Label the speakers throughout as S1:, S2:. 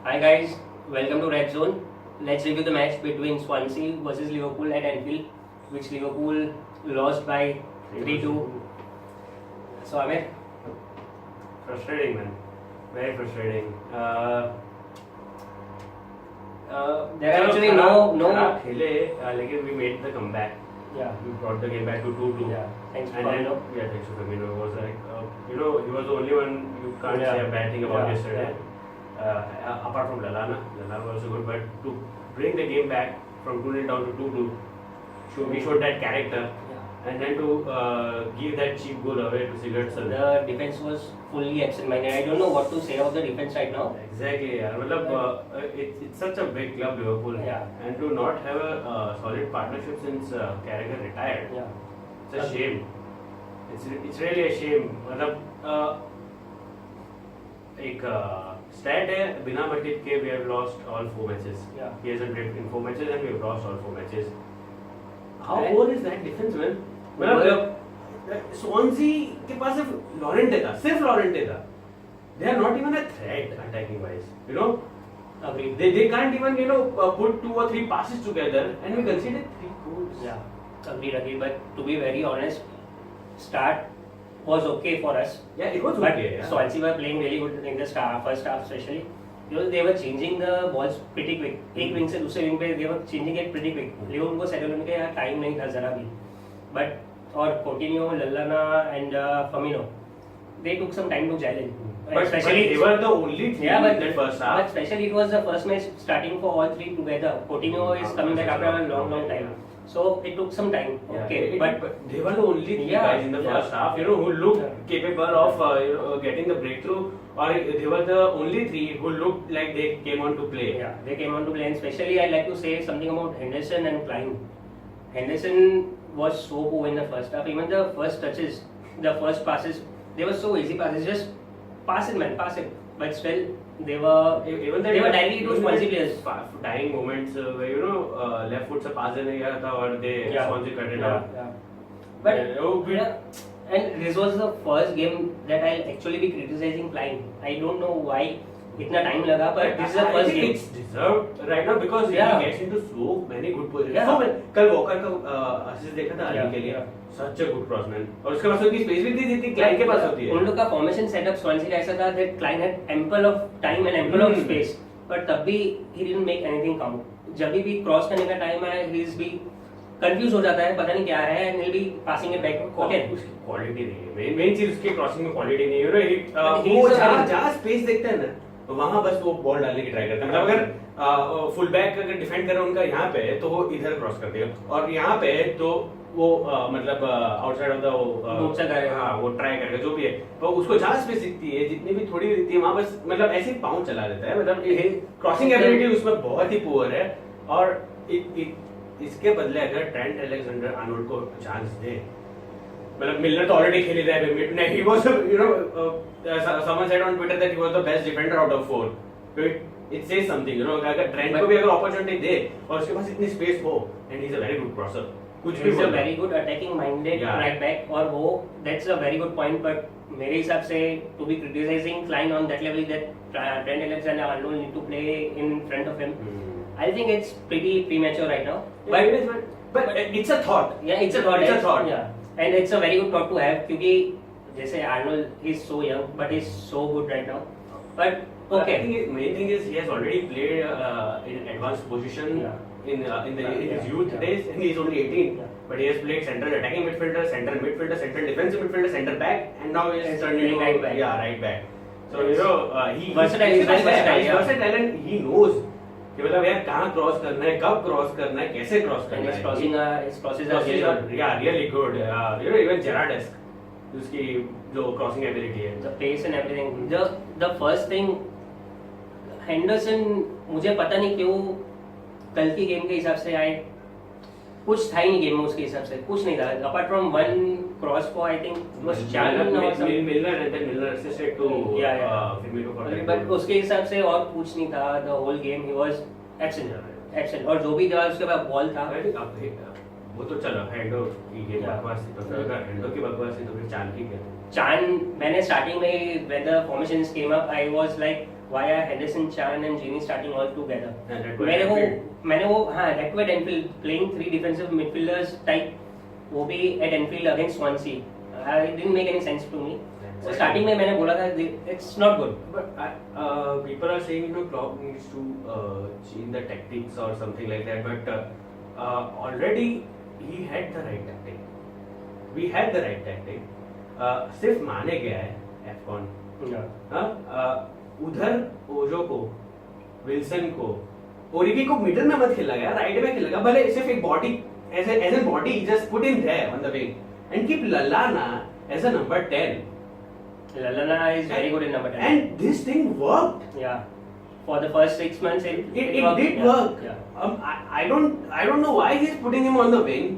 S1: Hi guys, welcome to Redzone. Let's review the match between Swansea versus Liverpool at Anfield, which Liverpool lost by 3-2. So Amir,
S2: Frustrating, man. Very frustrating.
S1: there are actually no.
S2: खराब खेले, लेकिन we made the comeback.
S1: Yeah.
S2: We brought the game back to 2-2.
S1: Yeah. Thanks for
S2: And then,
S1: Firmino.
S2: yeah, thanks to Firmino. It was like, he was the only one you can't
S1: Yeah.
S2: say a bad thing about
S1: Yeah.
S2: yesterday. Apart from Lallana was also good, but to bring the game back from 2-0 down to 2-2, we showed that character. And then to give that cheap goal away to Sigurdsson.
S1: The defense was fully absent-minded. I don't know what to say of the defense right now.
S2: Exactly, yeah. It's such a big club, Liverpool.
S1: Yeah.
S2: And to not have a solid partnership since Carragher retired,
S1: Yeah.
S2: it's a shame. It's really a shame. एक stat है बिना Matip के we have lost all 4 matches.
S1: Yeah.
S2: He hasn't played in 4 matches and we have lost all 4 matches. How
S1: And-
S2: poor is that defense, man? Swansea के पास सिर्फ Lorente था. They are not even a threat attacking wise.
S1: Agreed.
S2: They can't even put 2 or 3 passes together and we conceded 3 goals.
S1: Yeah. Agreed. But to be very honest, start was okay for us.
S2: Yeah, it was
S1: But
S2: okay. Yeah.
S1: Swansea were playing really good in the first half especially. They were changing the balls pretty quick. एक wing से दूसरे wing पे they were changing it pretty quick. लिवर्पूल को settle होने का time नहीं था जरा भी. But और Coutinho, Lallana and Firmino, they took some time to gel in.
S2: But
S1: Especially
S2: they were the only 3
S1: yeah,
S2: in that first half.
S1: But especially it was the first match starting for all 3 together. Coutinho is coming back after a long time. So it took some time. Okay,
S2: but they were the only 3 guys in the first half, who looked capable of getting the breakthrough, or they were the only 3 who looked like they came on to play.
S1: Yeah, they came on to play, and especially I'd like to say something about Henderson and Klein. Henderson was so poor in the first half. Even the first touches, the first passes, they were so easy passes. Just pass it, man, pass it. But still, they were directly to Swansea players.
S2: Dying moments where left foot से pass नहीं गया था और they Swansea cut it out.
S1: Yeah. But and this was the first game that I'll actually be criticizing Klein. I don't know why इतना time लगा, but this is the first game.
S2: It's deserved right now because he gets into so many good positions.
S1: Yeah.
S2: कल walker का assist देखा था आने के लिए. Such a good cross, man. और उसके पास उनकी space भी थी जितनी Klein के पास होती है.
S1: उन लोग का formation setup Swansea का ऐसा था that Klein had ample of time and ample of space, but तब भी he didn't make anything count. जब भी cross करने का time आया, he is भी confused हो जाता है, पता नहीं क्या है, and he'll be passing it back. Okay.
S2: उसकी quality नहीं है. Main चीज उसके crossing में quality नहीं है. वो जहाँ space देखता है ना, वहाँ बस वो बॉल डालने की ट्राई करता है. मतलब अगर फुल बैक अगर डिफेंड कर रहा है उनका यहाँ पे तो वो इधर क्रॉस कर देगा और यहाँ पे तो वो मतलब आउटसाइड ऑफ द वो ट्राई करेगा जो भी है. तो उसको जहाँ स्पेस दिखती है जितनी भी थोड़ी दिखती है वहाँ बस मतलब ऐसे ही पाँव चला देता है. मतलब क्रॉसिंग एबिलिटी उसमें बहुत ही पुअर है. और इसके बदले अगर ट्रेंट अलेक्जेंडर आर्नोल्ड को चांस दे, मतलब मिलनर तो ऑलरेडी खेल रहा है. He was someone said on Twitter that he was the best defender out of 4. It says something, अगर ट्रेंट को भी अगर अपॉर्चुनिटी दे और उसके पास इतनी स्पेस हो, and he's a very good crosser. कुछ भी
S1: He's a very good attacking minded right back और वो that's a very good point. But मेरे हिसाब से to be criticizing Klein on that level that Trent Alexander-Arnold need to play in front of him, I think it's pretty premature right now.
S2: But it's a thought.
S1: Yeah, it's a thought.
S2: Yeah.
S1: And it's a very good thought to have क्योंकि जैसे Arnold is so young but he's so good right now. But okay.
S2: I think main thing is he has already played in advanced position in his youth days, and he's only 18. But he has played central attacking midfielder, central midfielder, central defensive midfielder, centre back, and now he is turned into
S1: right back.
S2: Right back. So
S1: he's versatile
S2: and he knows कि मतलब यार कहाँ cross करना है, कब cross करना है, कैसे क्रॉस करना है.
S1: His crosses are
S2: really good. Even Gerrard-esque उसकी जो क्रॉसिंग एबिलिटी है,
S1: the pace and everything. The first thing, Henderson मुझे पता नहीं क्यों कल की गेम के हिसाब से आए कुछ था ही नहीं गेम में उसके हिसाब से कुछ नहीं था apart from one cross for I think was
S2: Milner and then Milner assisted to Firmino for that.
S1: But उसके हिसाब से और कुछ नहीं था. The whole game he was absent और जो भी था उसके पास बॉल था.
S2: वो तो चलो हेंडो की गेम बकवास थी, तो अगर हेंडो की बकवास थी तो फिर चांद की क्या?
S1: मैंने स्टार्टिंग में when the formations came up I was like why are Henderson, Chan and Gini starting all together?
S2: मैंने
S1: वो हाँ that too at Anfield playing 3 defensive midfielders type वो भी at Anfield against Swansea. It didn't make any sense to me. So starting में मैंने बोला था it's not good.
S2: But people are saying Klopp needs to change the tactics or something like that. But already he had the right tactic. We had the right tactic. सिर्फ माने गया है Afcon उधर ओजो को विल्सन को ओरिगी को middle में मत खेला गया राइट में खेला गया भले सिर्फ एक body as an body just put in there on the wing and keep Lallana as a number 10
S1: Lallana is very good in number 10
S2: and this thing worked
S1: for the first 6 months it
S2: did work I don't know why he's putting him on the wing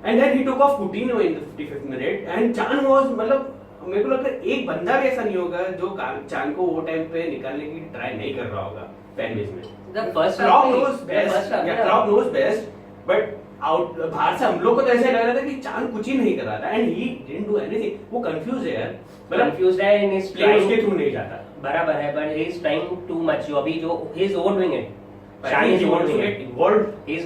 S2: and then he took off Coutinho in the 55th minute and Chan was मतलब मेरे को लगता है एक बंदा भी ऐसा नहीं होगा जो चान को वो टाइम पे निकालने की ट्राई नहीं कर रहा होगा फैन बेस में Klopp knows best but out बाहर से हम लोग को तो ऐसे लग रहा था कि चान कुछ ही नहीं कर रहा था and he didn't do anything वो कंफ्यूज है यार
S1: कंफ्यूज्ड है इन हिज
S2: प्ले उसके थ्रू नहीं जाता
S1: बराबर है but he is trying too much जो अभी जो he is overdoing it
S2: Chan is involved.
S1: He's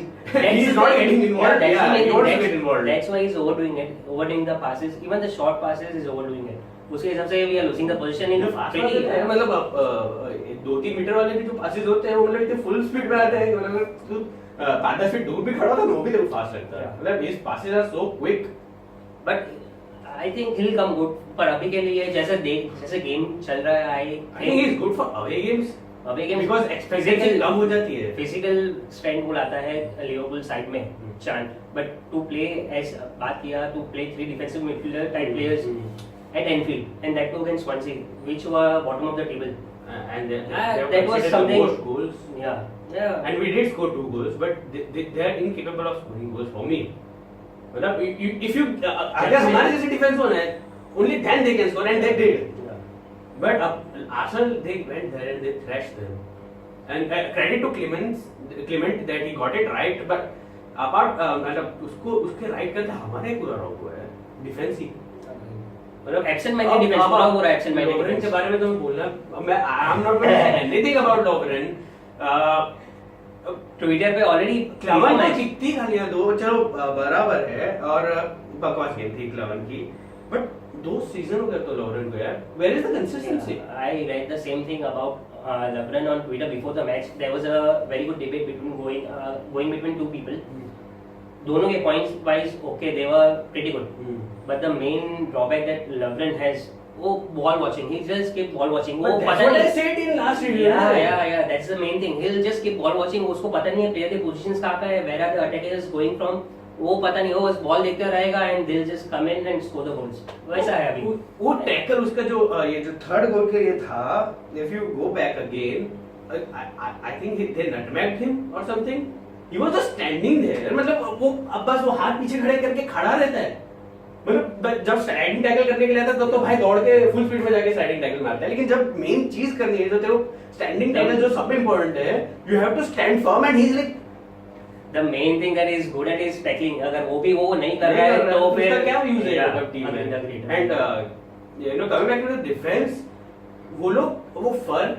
S2: not getting involved.
S1: That's why he's overdoing the passes. Even the short passes is overdoing it. उसके हिसाब से we are losing the position in
S2: मतलब 2-3 metre वाले भी जो passes होते हैं वो मतलब इतने full speed में आते हैं मतलब 5-10 फीट दूर भी खड़ा होता है वो भी तेरे को फास्ट लगता है मतलब these passes are so quick.
S1: But I think he'll come good. पर अभी के लिए जैसे गेम चल रहा है I
S2: think he's good for away games. Because expectation कम हो जाती है
S1: फिजिकल स्ट्रेंथ वो लाता है लिवरपूल साइड में चान बट टू प्ले एज बात किया to play 3 defensive midfielder type players at Anfield and that too against Swansea which were bottom of the table
S2: and
S1: that was something
S2: most goals yeah and we did score 2 goals but they are incapable of scoring goals for me मतलब if you अगर हमारे जैसे defence होना है only then they can score and they did But Arsenal they went there and they thrashed them. And credit to Clement that he got it right. But apart मतलब उसके right करते हमारे पूरा रॉन्ग हुआ है defence ही
S1: मतलब action में defence पूरा हो रहा है एक्शन में
S2: लॉवरेन के बारे में तो मैं बोलना मैं I am not going to say anything about Lovren
S1: Twitter पे ऑलरेडी
S2: क्लवन ने कितनी गालियां दो चलो बराबर है और बकवास गेम थी क्लवन की बट 2 सीजन हो गए तो लॉवरेन को यार where is the consistency
S1: I read the same thing about Lovren on Twitter before the match there was a very good debate going between 2 people दोनों के points wise okay they were pretty good but the main drawback that Lovren has वो ball watching he just keep ball watching वो पता नहीं
S2: said in last review
S1: या that's the main thing he will just keep ball watching उसको पता नहीं है player के पोजीशंस कहां पे है where are the attackers going from वो पता नहीं वो बस बॉल देखते रहेगा and they will just come in and score the goals वैसा है अभी
S2: वो टैकल उसका जो ये जो थर्ड गोल के लिए था if you go back again I think they nutmegged him और something he was just standing there मतलब वो अब बस वो हाथ पीछे खड़े करके खड़ा रहता है मतलब जब स्लाइडिंग टैकल करने के लिए आता तो भाई दौड़ के फुल स्पीड में जाके स्लाइडिंग टैकल मारता है लेकिन जब मेन चीज करनी है तो तेरे स्टैंडिंग टैकल जो सबसे इंपॉर्टेंट है you have to stand firm and he is like
S1: The main thing that is good at is tackling. अगर वो भी वो नहीं कर रहा है तो फिर
S2: क्या यूज है टीम में and you know coming back to the defence वो लोग वो for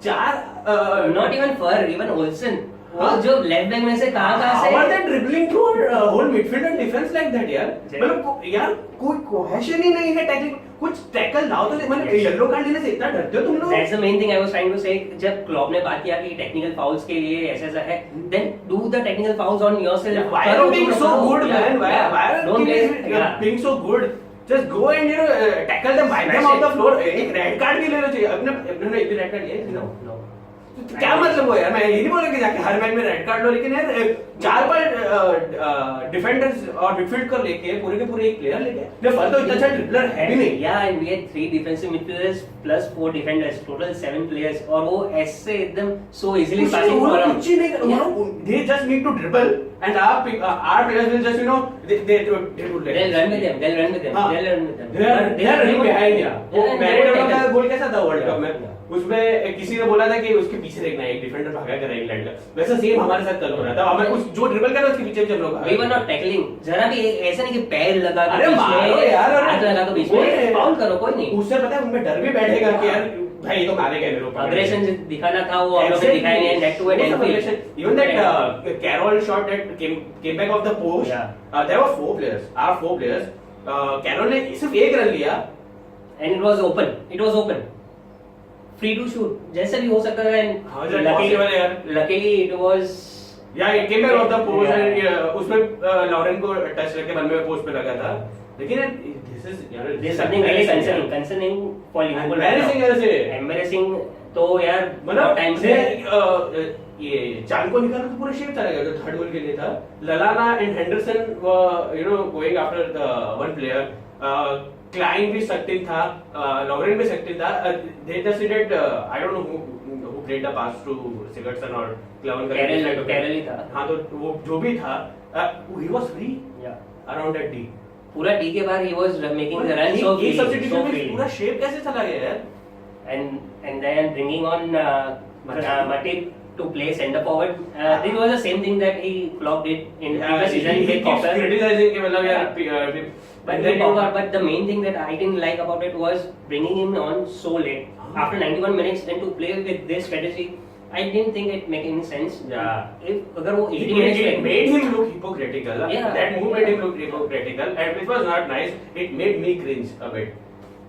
S2: 4
S1: not even for even Olsen वो जो लेफ्ट बैक में से कहां से
S2: और that dribbling through whole midfield and defence like that यार मतलब यार कोई कोहेशन ही नहीं है टैकलिंग कुछ टैकल लाओ तो मतलब येलो कार्ड लेने से इतना डरते हो तुम लोग
S1: that's the main thing I was trying to say जब क्लॉप ने बात किया कि टेक्निकल फाउल्स के लिए ऐसा है then do the technical fouls on yourself
S2: why are being so good man why don't being so good just go and you know tackle them wipe them off the floor एक red card भी ले लो चाहिए अपने एक भी red card लिए no क्या मतलब वो यार मैं ये नहीं बोल रहा कि जाके हर मैच में रेड कार्ड लो लेकिन यार 4 डिफेंडर्स और मिडफील्ड को लेके पूरे के पूरे एक प्लेयर लेके ये फल तो इतना अच्छा ड्रिबलर है भी नहीं
S1: या and we had 3 defensive midfielders plus 4 defenders total 7 players और वो ऐसे एकदम सो इजीली पासिंग फॉर
S2: कुछ नहीं they just need to dribble and our players will just they do
S1: They'll run with them. They'll run with them.
S2: हाँ.
S1: They'll run with them.
S2: They are running behind या वो Maradona का गोल कैसा था world cup में?
S1: Yeah.
S2: उसमें किसी ने बोला था कि उसके पीछे देखना है, एक डिफेंडर भागा कर इंग्लैंड का, वैसा सेम हमारे साथ कल हो रहा था। हमें उस जो ड्रिबल कर रहा है उसके पीछे हम लोग
S1: We were not tackling. जरा भी ऐसा नहीं कि पैर लगा के
S2: अरे
S1: बीच
S2: मारो
S1: में,
S2: यार,
S1: हाथ लगा के बीच में फाउल करो, कोई नहीं।
S2: उससे पता है उनमें डर भी बैठेगा कि यार भाई ये तो मारेगा मेरे ऊपर।
S1: अग्रेशन दिखाना था वो हम लोग ने दिखाया नहीं, net to net.
S2: Even that Carroll shot that came back off the post.
S1: Yeah.
S2: There were four players. Carroll ने सिर्फ एक रन लिया
S1: and it was open. It was open. Free to shoot. जैसे भी हो सकता है।
S2: हाँ जब possible है यार।
S1: Luckily it was.
S2: Yeah, it came back off the post
S1: Yeah.
S2: and उसमें लॉरेन को टच करके बन में पोस्ट पे लगा था। लेकिन
S1: this is something really concerning for Liverpool.
S2: Embarrassing ऐसे।
S1: Embarrassing तो यार
S2: मतलब
S1: टाइम से
S2: ये चाल को निकालना तो पूरा शेप चला गया जो थर्ड गोल के लिए था। Lallana and Henderson going after the one player. Clyne भी सक्टिन था, लॉरेन भी सक्टिन था। They just did I don't know who played the pass to Sigurdsson और क्लावन का
S1: कैरल ही था।
S2: हाँ तो वो जो भी था he was free around that D.
S1: पूरा डी के बाद he was making the run so
S2: एक सब्स्टिट्यूशन
S1: so
S2: में
S1: freely.
S2: पूरा शेप कैसे चला गया यार?
S1: And then bringing on Matip to play centre forward. This was the same thing that he Klopp did in the previous season
S2: he
S1: with
S2: keeps
S1: Popper.
S2: criticizing कि मतलब यार
S1: But the main thing that I didn't like about it was bringing him on so late after 91 minutes. Then to play with this strategy, I didn't think it make any sense.
S2: Yeah.
S1: If अगर वो 80 minutes
S2: it made him look hypocritical.
S1: Yeah.
S2: That move made him look hypocritical, and which was not nice. It made me cringe a bit.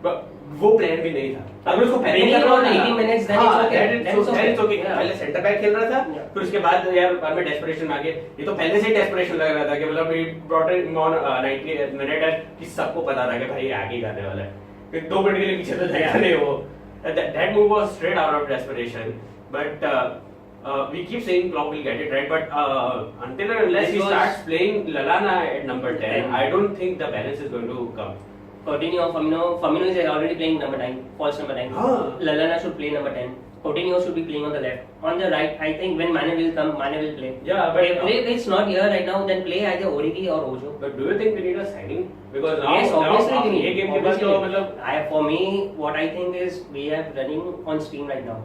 S2: But वो plan भी नहीं था। अगर उसको पहले
S1: Bringing
S2: कर
S1: him on
S2: रहा
S1: 80 minutes, then it's okay.
S2: Then it's okay.
S1: Yeah.
S2: पहले सेंटर बैक खेल रहा था,
S1: Yeah.
S2: फिर उसके बाद यार बाद में डेस्परेशन में आ गए। ये तो पहले से ही डेस्परेशन लग रहा था कि मतलब ये brought him on 90 मिनट है कि सबको पता था कि भाई ये आगे ही करने वाला है। फिर 2 मिनट के लिए पीछे तो जाएगा नहीं वो। That move was straight out of desperation. But we keep saying Klopp will get it right, but until and unless he starts playing Lallana at number 10, I don't think the balance is going to come.
S1: Coutinho, Firmino is already playing number 9, false number 9. Lallana should play number 10. Coutinho should be playing on the left. On the right, I think when Mane will come, Mane will play.
S2: Yeah, but
S1: if it's not here right now, then play either Origi or Ojo.
S2: But do you think we need a signing? Because now,
S1: Yes, obviously we need.
S2: ये game के बाद तो मतलब
S1: For me, what I think is we are running on steam right now.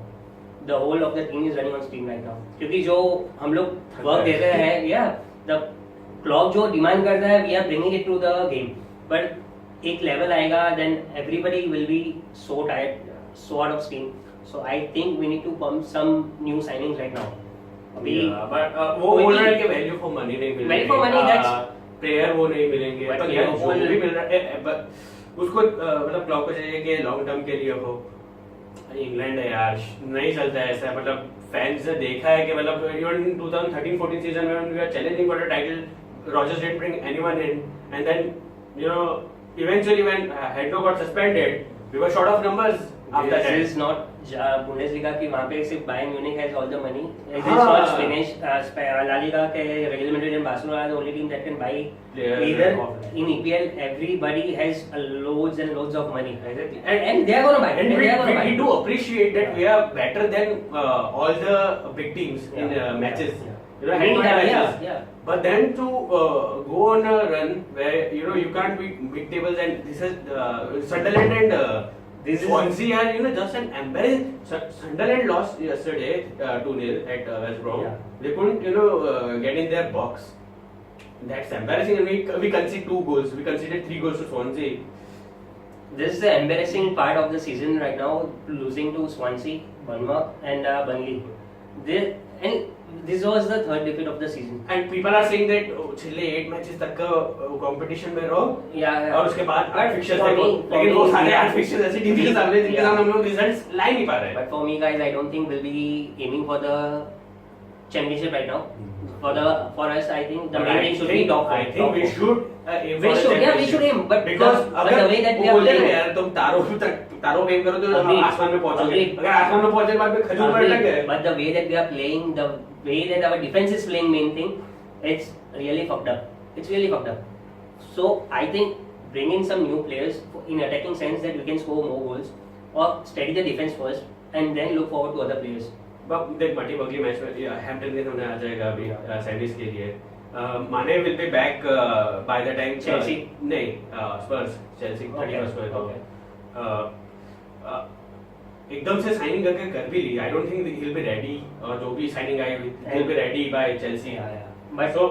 S1: The whole of the team is running on steam right now. क्योंकि जो हम लोग work दे रहे हैं, yeah, the Klopp जो demand करता है, we are bringing it to the game. But एक level आएगा, then everybody will be so tired, so out of steam. So I think we need to pump some new signings right now. अभी
S2: but वो बोल रहा है कि value for money नहीं मिलेंगे।
S1: Value for money, that's
S2: player वो नहीं मिलेंगे।
S1: But
S2: तो यार जो भी मिल रहा है, उसको मतलब क्लब को चाहिए कि लॉन्ग टर्म के लिए हो। इंग्लैंड है यार, नहीं चलता है ऐसा। मतलब फैंस ने देखा है कि मतलब इवन 2013-14 सीजन में we are challenging for the title, Rodgers didn't bring anyone in, and then you know eventually when Hedro got suspended, we were short of numbers after that.
S1: This is not Bundesliga की वहाँ पे सिर्फ Bayern Munich has all the money. This is not Spanish La Liga के Real Madrid and Barcelona are the only team that can buy either. In EPL, everybody has loads and loads of money, and they are going to buy.
S2: And we do appreciate that we are better than all the big teams in matches. You know,
S1: yeah.
S2: But then to go on a run where you can't beat mid-tables, and this is Sunderland and this Swansea are just an embarrassing. Sunderland lost yesterday 2-0 at West Brom.
S1: Yeah.
S2: They couldn't get in their box. That's embarrassing, and we conceded 2 goals. We conceded 3 goals to Swansea.
S1: This is the embarrassing part of the season right now, losing to Swansea, Bournemouth, and Burnley. This was the third defeat of the season.
S2: And people are saying that पिछले 8 matches तक का competition में रहो, और उसके बाद 8 fixtures देखो, लेकिन वो सारे 8 फिक्चर्स ऐसी टीम के सामने जिनके सामने हम लोग रिजल्ट्स ला ही नहीं पा रहे।
S1: But for me guys, I don't think we'll be aiming for the championship right now. For us, I think the main thing should be top 4.
S2: I think we should aim for the championship.
S1: We should aim, but
S2: because
S1: the way that we are playing,
S2: यार तुम तारों पे करो तो आसमान में पहुंचोगे। अगर आसमान में पहुंचने के बाद में खजूर पर अटक गए।
S1: But the way that we are playing, the way that our defense is playing, main thing, it's really fucked up. It's really fucked up. So I think bring in some new players in attacking sense that we can score more goals, or steady the defense first, and then look forward to other players.
S2: देख मटी बगली match में Hampton के सामने आ जाएगा अभी semis के लिए, Mane will be back by the time
S1: Chelsea.
S2: Spurs Chelsea 31st को
S1: Okay.
S2: एकदम से साइनिंग करके कर भी ली. I don't think he'll be ready. और जो भी signing I he'll be ready by Chelsea.
S1: But
S2: So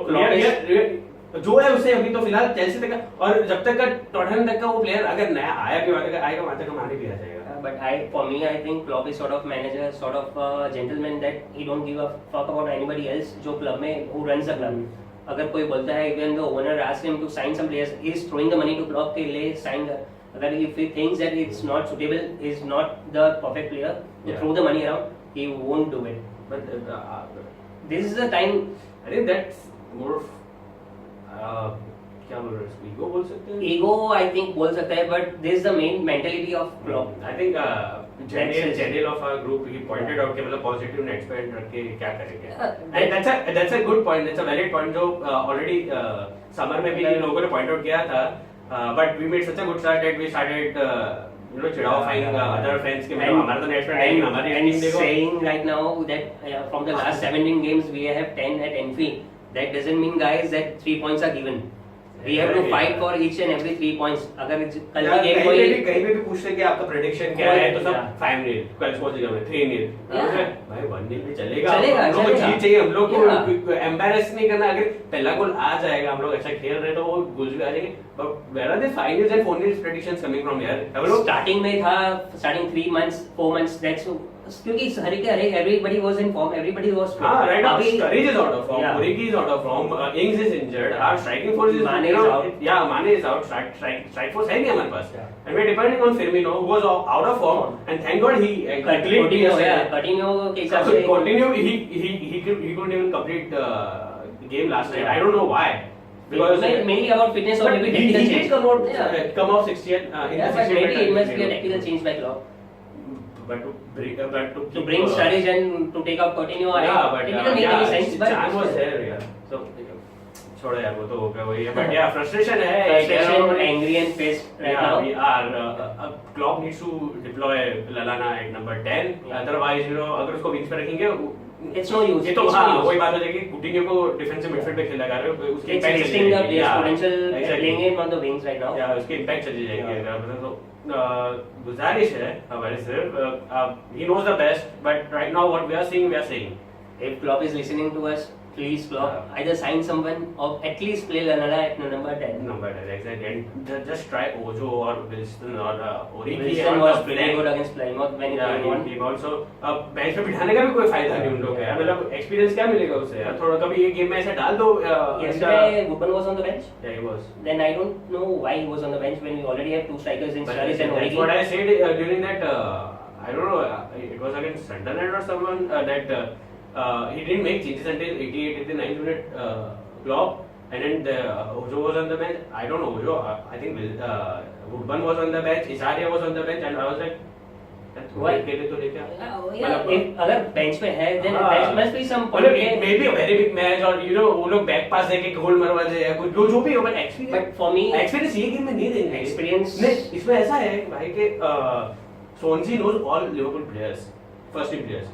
S2: जो है उसे अभी तो फिलहाल चेल्सी तक का, और जब तक का टॉटनहम तक का वो प्लेयर अगर नया आएगा वहां तक माने भी आ जाएगा.
S1: But for me, I think Klopp is sort of manager, sort of gentleman that he don't give a fuck about anybody else. जो club में who runs the club. अगर कोई बोलता है even the owner asks him to sign some players, he is throwing the money to Klopp के लिए sign. अगर if he thinks that it's not suitable, is not the perfect player to throw the money around, he won't do it.
S2: But
S1: this is the time.
S2: I think that's more of क्या बोल रहे हैं, इसको ego बोल सकते हैं.
S1: Ego, I think बोल सकता है, but this is the main mentality of Klopp.
S2: I think Janiel of our group he pointed out कि मतलब positive net spend रख के क्या करेंगे. And that's a good point. That's a valid point जो already summer में भी लोगों ने point out किया था. But we made such a good start that we started चिड़ाओ other fans के मतलब हमारा तो net spend है, हमारी
S1: and
S2: team देखो.
S1: saying right now that from the last 17 games we have 10 at Anfield. That doesn't mean guys that 3 points are given. We have to fight for each and every 3 points. अगर कल की game कोई
S2: कहीं पे भी पूछते कि आपका प्रेडिक्शन क्या है तो सब 5-0 कल स्कोर जीतेगा 3-0. भाई 1-0 भी चलेगा. हम लोग को जीत चाहिए, हम लोग को एम्बैरेस नहीं करना. अगर पहला गोल आ जाएगा, हम लोग अच्छा खेल रहे हैं तो वो गोल भी आ जाएंगे. But where are this 5-0 and 4-0 predictions coming from here? हम लोग
S1: स्टार्टिंग में था, स्टार्टिंग 3 months 4 months, that's क्योंकि हर everybody was in form, everybody was fit.
S2: right now Sturridge is out of form, Origi is out of form, Ings is injured, our striking force is
S1: Mane is out.
S2: Mane is out, strike force है नहीं हमारे पास, and we're depending on Firmino who was out of form, and thank God he
S1: Coutinho के हिसाब से
S2: Coutinho he couldn't even complete the game last night. I don't know why. Because
S1: mainly about fitness or maybe
S2: he
S1: tactical
S2: did come out 60th in the 60th.
S1: Maybe it must be a tactical change by Klopp.
S2: But to
S1: bring Sturridge and to take out Coutinho, it didn't make any sense. But
S2: chance was there, yeah. So छोड़ो यार, वो तो हो गया वही है. But yeah, frustration है.
S1: Frustration, angry and pissed right now.
S2: We are. Klopp needs to deploy Lallana at number 10. Otherwise, अगर उसको wings पे रखेंगे,
S1: it's no use.
S2: ये तो हाँ वही बात हो जाएगी. Coutinho को defensive midfield पे खेला कर रहे हो, उसके
S1: impact wasting the players' potential playing him on the wings right now.
S2: Yeah, उसके impact चली जाएगी अगर तो. गुजारिश है हमारे सिर्फ he knows the best, but right now what we are saying.
S1: If Klopp is listening to us, please Klopp, either sign someone or at least play Lallana at number 10.
S2: Number 10, exactly. And just try Ojo or Wilson or Origi.
S1: Wilson was pretty good against Plymouth when he came on.
S2: He also bench पे बिठाने का भी कोई फायदा नहीं उन लोगों का. मतलब experience क्या मिलेगा उससे यार. थोड़ा कभी ये गेम में ऐसे डाल दो.
S1: Yesterday Woodburn was on the bench.
S2: Yeah, he was.
S1: Then I don't know why he was on the bench when we already have 2 strikers in Sturridge and Origi.
S2: What I said during that, I don't know, it was against Sunderland or someone that he didn't make changes until 88, 89th minute. Klopp, and then Ojo was on the bench. I don't know Ojo. I think Woodburn was on the bench. Isaria was on the bench, and I was like,
S1: why? If अगर bench पे है, then there must be some point.
S2: Maybe a very big match, or वो लोग back pass देके goal मरवा दे या कुछ जो भी हो, but experience.
S1: But for me,
S2: experience ये game में नहीं देंगे.
S1: Experience
S2: नहीं, इसमें ऐसा है कि भाई के Swansea knows all Liverpool players, first team players.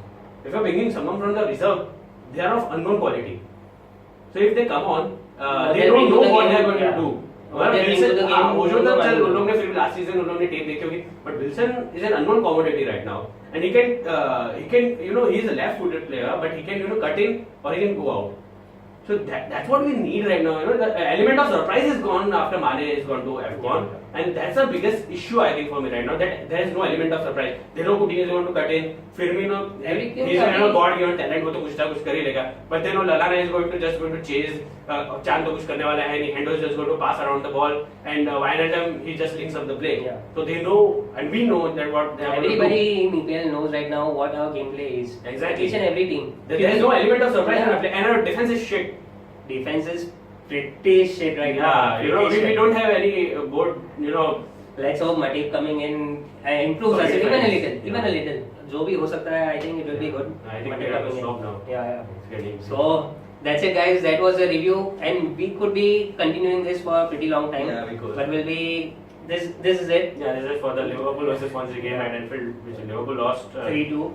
S2: If you're bringing someone from the reserve, they are of unknown quality. So if they come on, they don't know what they are going to do. Ojo तक चल उन लोगों ने फिर last season उन लोगों ने tape देखी होगी, but Wilson is an unknown commodity right now, and he can he is a left-footed player, but he can cut in or he can go out. So that's what we need right now. The element of surprise is gone after Mane is going to have gone, and that's the biggest issue I think for me right now. That there is no element of surprise. They know Coutinho is going to cut in. Firmino, he's God-given talent. वो तो कुछ ना कुछ कर ही लेगा. But then Lallana is going to chase. Chan तो कुछ करने वाला है नहीं. Hendo is just going to pass around the ball, and Wijnaldum he just links up the play. Yeah. So they know, and we know that what they are going to do.
S1: Everybody in EPL knows right now what our gameplay is.
S2: Exactly.
S1: Each and every team.
S2: There is no element of surprise in our play, and our defense is shit.
S1: Defense is pretty shit right now.
S2: We don't have any good,
S1: Let's hope Matip coming in improves us even a little. जो भी हो सकता है, I think it will be good.
S2: I think we have to stop now.
S1: Yeah. So that's it, guys. That was a review, and we could be continuing this for a pretty long time.
S2: Yeah, we could.
S1: But we'll be. This is it.
S2: Yeah, this is for the Liverpool versus Swansea game at Anfield, which Liverpool lost
S1: 3-2.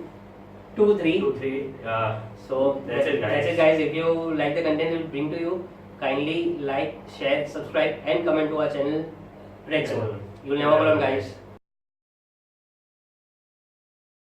S1: 2-3.
S2: 2-3.
S1: So
S2: That's it, guys.
S1: If you like the content we bring to you, kindly like, share, subscribe, and comment to our channel Red Zone. You'll never go wrong, guys.